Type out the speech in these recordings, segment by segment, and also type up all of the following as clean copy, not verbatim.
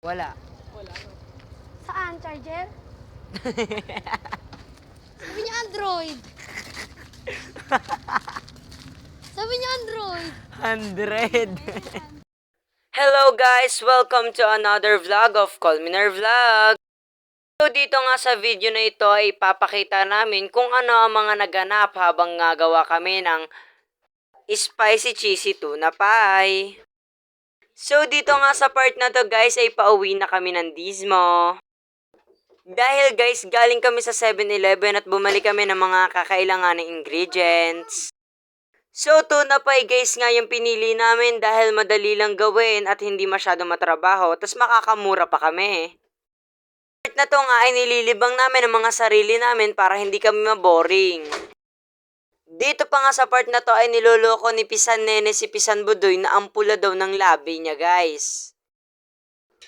Wala. Saan? Charger? Sabi niya Android. Sabi niya Android. 100. Hello guys! Welcome to another vlog of Colminer Vlog. So dito nga sa video na ito ay ipapakita namin kung ano ang mga naganap habang gagawa kami ng spicy cheesy tuna pie. So dito nga sa part na to guys ay pauwi na kami ng Dismo. Dahil guys galing kami sa 7-Eleven at bumalik kami ng mga kakailanganang ingredients. So tuna pie guys nga yung pinili namin dahil madali lang gawin at hindi masyado matrabaho tas makakamura pa kami. Part na to nga ay nililibang namin ang mga sarili namin para hindi kami maboring. Dito pa nga sa part na to ay niloloko ni Pisan Nene si Pisan Budoy na ang pula daw ng labi niya guys.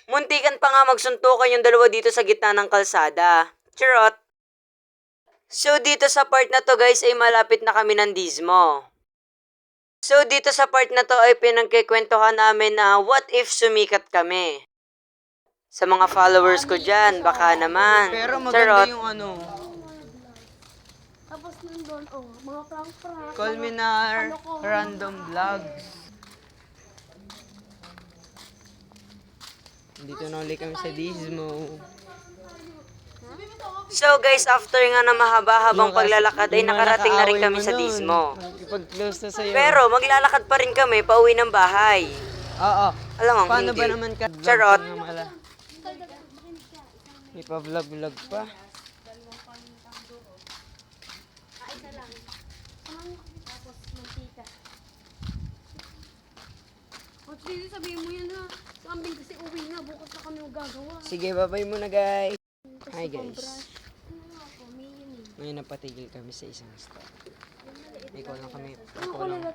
Muntikan pa nga magsuntukan yung dalawa dito sa gitna ng kalsada. Charot! So dito sa part na to guys ay malapit na kami ng Dismo. So dito sa part na to ay pinagkikwentuhan namin na what if sumikat kami. Sa mga followers ko dyan, baka naman. Pero Charot! maganda yung ano, Tapos nandun, mga prank-prank. Colminar Random Vlogs. Dito na ulit kami sa Dismo. So guys, after nga na mahaba-habang paglalakad ay Yung mga nakarating na rin nakaaway kami mo sa nun, Dismo. Makikipag-close na sa'yo. Pero maglalakad pa rin kami pauwi ng bahay. Oo. Alam mo, Paano hindi. ba naman ka? Charot. May pa-vlog-vlog pa. Isa lang. Tapos mantika. At sige, sabihin mo yan ha. Kambing kasi uwi na. Bukas na kami gagawa. Sige, bye-bye muna guys. Hi guys. Ano nga ako, may yun eh. Ngayon napatigil kami sa isang stop. Ikaw lang kami. Ano Ikaw ko lang. lang?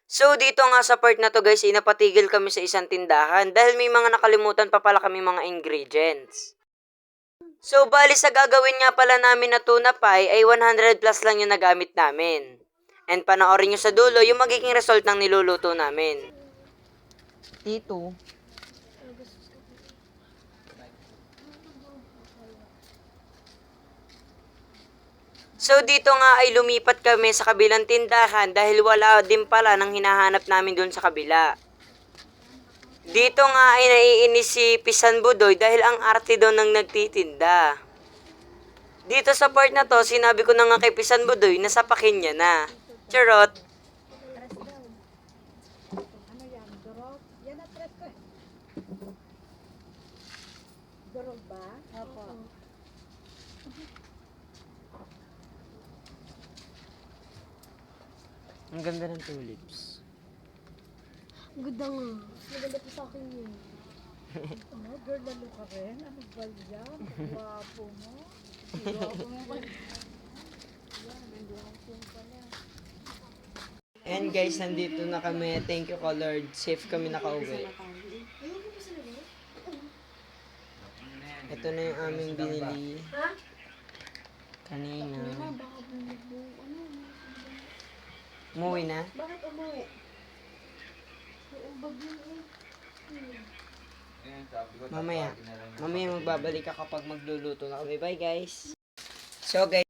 So dito nga sa part na to guys, inapatigil kami sa isang tindahan dahil may mga nakalimutan pa pala kami mga ingredients. So bali sa gagawin nga pala namin na tuna pie ay 100 plus lang yung nagamit namin. And panoorin nyo sa dulo yung magiging result ng niluluto namin. Tito. So dito nga ay lumipat kami sa kabilang tindahan dahil wala din pala nang hinahanap namin doon sa kabila. Dito nga ay naiinis si Pisan Budoy dahil ang arte daw ng nagtitinda. Dito sa part na to, sinabi ko na nga kay Pisan Budoy na sapakin niya na. Charot! Ano yan? Dorog? Yan na tres ko eh. Dorog ba? Opo. Ang ganda ng tulips. Ganda nga. Maganda pa sa akin yun. Girl, lalo ka rin? Ano ba yan? Gwapo mo. Gwapo mo ba? And guys, nandito na kami. Thank you, Lord. Safe kami nakauwi. Ito na yung aming binili. Kanina. Umuwi na? Bakit umuwi? Mamaya. Mamaya magbabalik ka kapag magluluto na kami. Bye guys. So guys.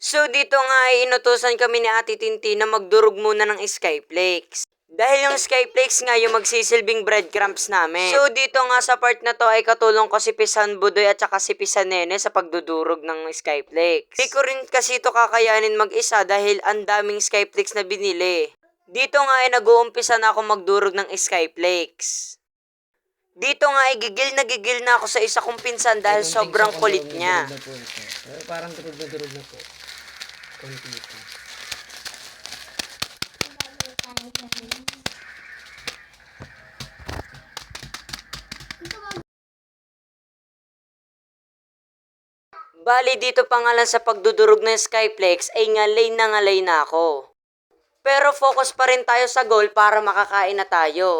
So dito nga ay inutusan kami ni Ate Tinti na magdurog muna ng Skyflakes. Dahil yung Skyflakes nga yung magsisilbing breadcrumbs namin. So dito nga sa part na to ay katulong ko si Pisan Budoy at saka si Pisan Nene sa pagdudurog ng Skyflakes. Di ko rin kasi ito kakayanin mag-isa dahil ang daming Skyflakes na binili. Dito nga ay nag-uumpisa na ako magdurog ng Skyflakes. Dito nga ay gigil na ako sa isa kong pinsan dahil sobrang kulit niya. Parang durog na po. Konti ito. Bali dito pa nga lang sa pagdudurog ng Skyflakes ay ngalay na ako. Pero focus pa rin tayo sa goal para makakain na tayo.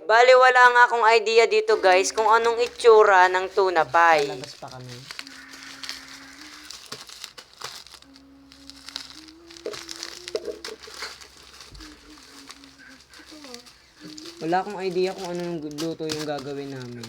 Bali wala nga akong idea dito guys kung anong itsura ng tuna pie. Labas pa kami. Wala akong idea kung anong luto yung gagawin namin.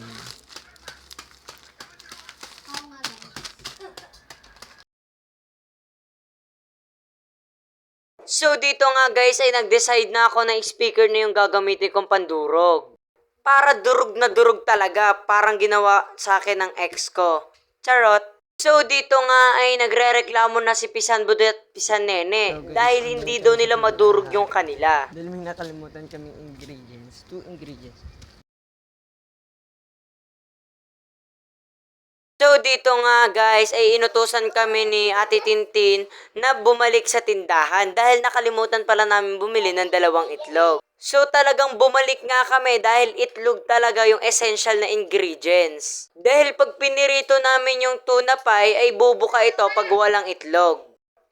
So dito nga guys ay nag-decide na ako na speaker na yung gagamitin kong pandurog. Para durog na durog talaga, parang ginawa sa akin ng ex ko. Charot. So dito nga ay nagrereklamo na si Pisan Budut at Pisan Nene So, guys, dahil hindi daw nila madurog yung kanila. Dahil may nakalimutan kaming ingredients. 2 ingredients. So dito nga guys ay inutusan kami ni Ate Tintin na bumalik sa tindahan dahil nakalimutan pala namin bumili ng 2 itlog. So talagang bumalik nga kami dahil itlog talaga yung essential na ingredients. Dahil pag pinirito namin yung tuna pie ay bubuka ito pag walang itlog.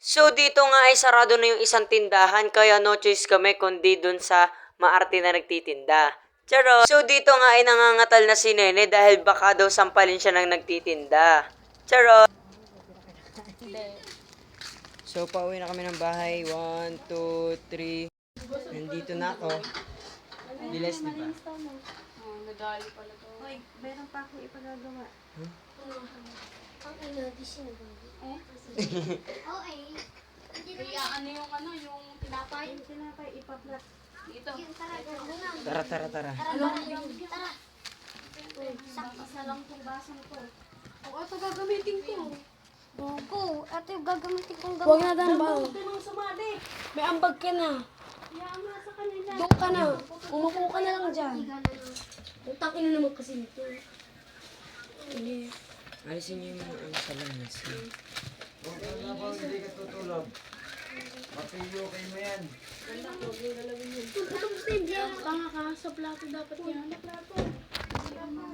So dito nga ay sarado na yung isang tindahan kaya no choice kami kundi dun sa maarte na nagtitinda. Charot. So dito nga ay nangangatal na si Nene dahil baka daw sampalin siya ng nagtitinda. Charot. So, pauwi na kami ng bahay. 1, 2, 3. Nandito na ako. Bilis, di ba? Hoy, meron pa akong ipagagawa. Yung tinapay ipaplat. Dito. Tara. Isa lang tong basang to. Oo, ito gagamitin ko. Gogo, ito yung gagamitin kong Huwag gamit. na dan ba? May ambag ka na. Doon ka na. Umupo ka na lang dyan. Utang ina naman kasi nito. Alisin niyo yung mga ano sa lanas. Tanga ka, sa plato dapat yan.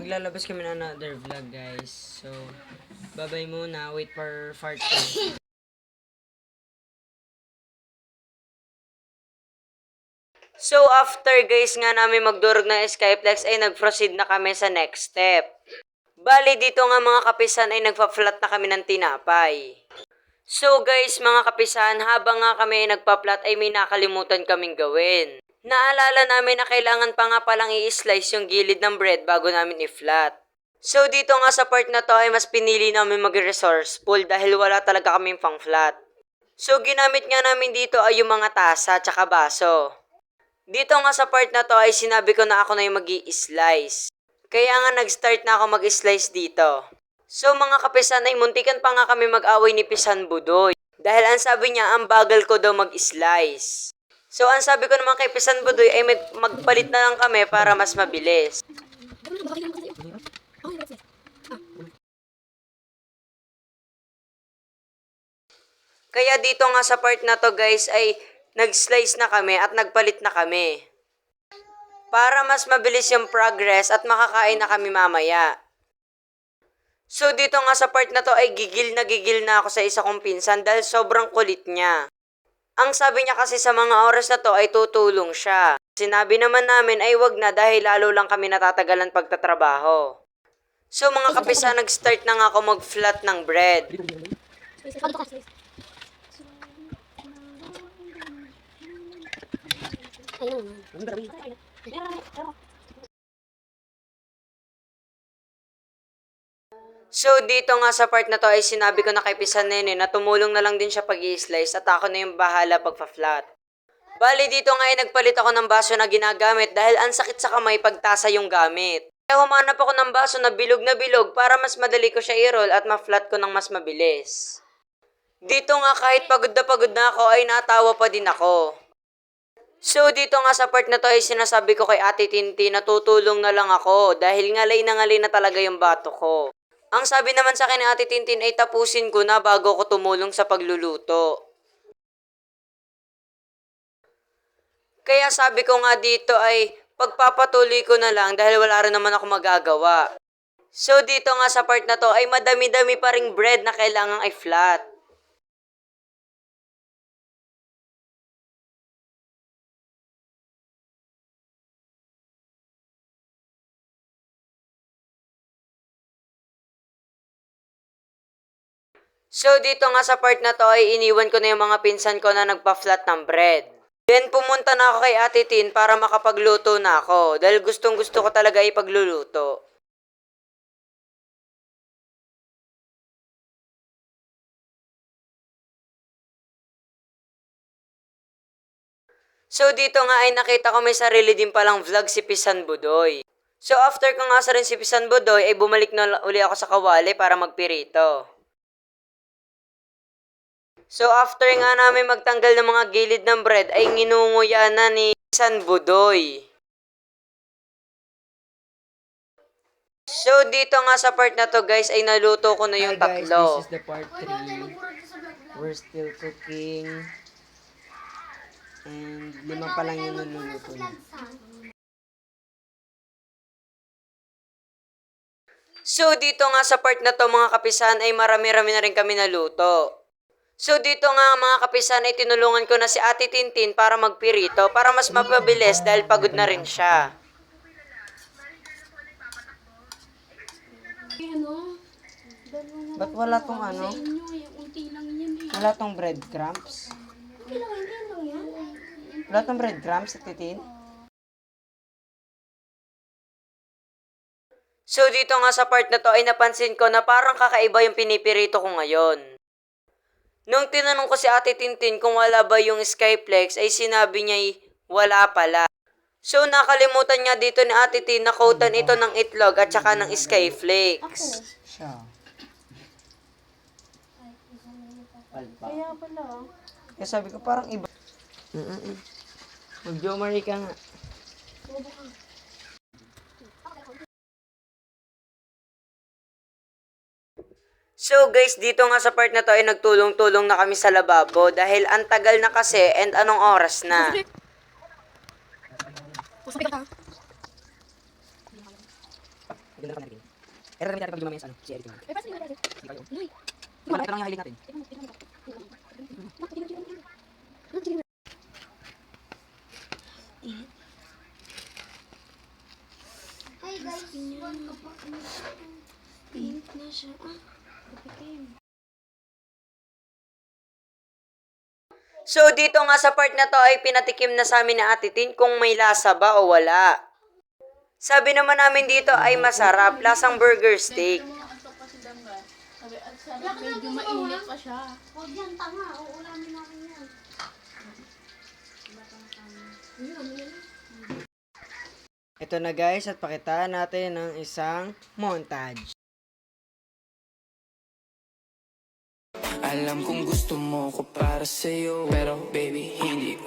Maglalabas kami ng another vlog, guys. So, bye-bye muna. Wait for part 2. So after guys nga namin magdurog ng Skyplex ay nag-proceed na kami sa next step. Bali dito nga mga kapisan ay nagpa-flat na kami ng tinapay. So guys mga kapisan, habang nga kami nagpa-flat ay may nakalimutan kaming gawin. Naalala namin na kailangan pa nga palang i-slice yung gilid ng bread bago namin i-flat. So dito nga sa part na to ay mas pinili namin mag-resourceful dahil wala talaga kaming pang-flat. So ginamit nga namin dito ay yung mga tasa at saka baso. Dito nga sa part na to ay sinabi ko na ako na yung mag-i-slice. Kaya nga nag-start na ako mag-slice dito. So mga kapisan ay muntikan pa nga kami mag-away ni Pisan Budoy. Dahil ang sabi niya ang bagal ko daw mag-slice. So ang sabi ko naman kay Pisan Budoy ay magpalit na lang kami para mas mabilis. Kaya dito nga sa part na to guys ay nag-slice na kami at nagpalit na kami. Para mas mabilis yung progress at makakain na kami mamaya. So dito nga sa part na to ay gigil na ako sa isa kong pinsan dahil sobrang kulit niya. Ang sabi niya kasi sa mga oras na to ay tutulong siya. Sinabi naman namin ay wag na dahil lalo lang kami natatagalan pagtatrabaho. So mga kapisa, nag-start na nga ako mag-flat ng bread. So dito nga sa part na to ay sinabi ko na kay Pisan Nene na tumulong na lang din siya pag-i-slice at ako na yung bahala pagpa-flat. Bali dito nga ay nagpalit ako ng baso na ginagamit dahil ang sakit sa kamay pagtasa yung gamit. Kaya humanap ako ng baso na bilog para mas madali ko siya i-roll at ma-flat ko ng mas mabilis. Dito nga kahit pagod na ako ay natawa pa din ako. So dito nga sa part na to ay sinasabi ko kay Ate Tintin na tutulong na lang ako dahil ngalay na talaga yung bato ko. Ang sabi naman sa akin ni Ate Tintin ay tapusin ko na bago ko tumulong sa pagluluto. Kaya sabi ko nga dito ay pagpapatuloy ko na lang dahil wala rin naman ako magagawa. So dito nga sa part na to ay madami-dami pa ring bread na kailangang i-flat. So dito nga sa part na to ay iniwan ko na yung mga pinsan ko na nagpa-flat ng bread. Then pumunta na ako kay Ate Tin para makapagluto na ako dahil gustong gusto ko talaga ipagluluto. So dito nga ay nakita ko may sarili din palang vlog si Pisan Budoy. So after ko nga sa rin si Pisan Budoy ay bumalik na uli ako sa kawali para magpirito. So after nga namin magtanggal ng mga gilid ng bread ay nginunguya na ni Pisan Budoy. So dito nga sa part na to guys ay naluto ko na yung Hi guys, tatlo. this is the part 3. We're still cooking. And 5 pa lang yung naluluto na. So dito nga sa part na to mga kapisan ay marami-rami na rin kami naluto. So dito nga mga kapisan ay tinulungan ko na si Ate Tintin para magpirito para mas mapabilis dahil pagod na rin siya. Ano? Ba't wala tong ano? Inyo, yung unti lang yan eh. Wala tong breadcrumbs? Okay lang, hindi lang yan. Wala tong breadcrumbs, Titin? So dito nga sa part na to ay napansin ko na parang kakaiba yung pinipirito ko ngayon. Nung tinanong ko si Ate Tintin kung wala ba yung Skyflex ay sinabi niya wala pala. So nakalimutan niya dito ni Ate Tin na coatan ito ng itlog at saka ng Skyflex. Siya. Palpa. Kaya pala. Kaya sabi ko parang iba. Mag-Jo Marie ka nga. So guys, dito nga sa part na to ay nagtulong-tulong na kami sa lababo dahil ang tagal na kasi and anong oras na. Ganda ka natin. Pero kami natin pag-Jo ano, si Eric naman. Ito lang yung highlight natin. Hi guys, pink na siya. Kapikin. So dito nga sa part na to ay pinatikim na sa amin na Ate Tin kung may lasa ba o wala. Sabi naman namin dito ay masarap, lasang burger steak. Medyo mainit pa siya. Huwag yan, tanga. Uulamin namin yan. Ito na guys at pakitaan natin ng isang montage. Alam kong gusto mo ko para sa'yo, pero baby, hindi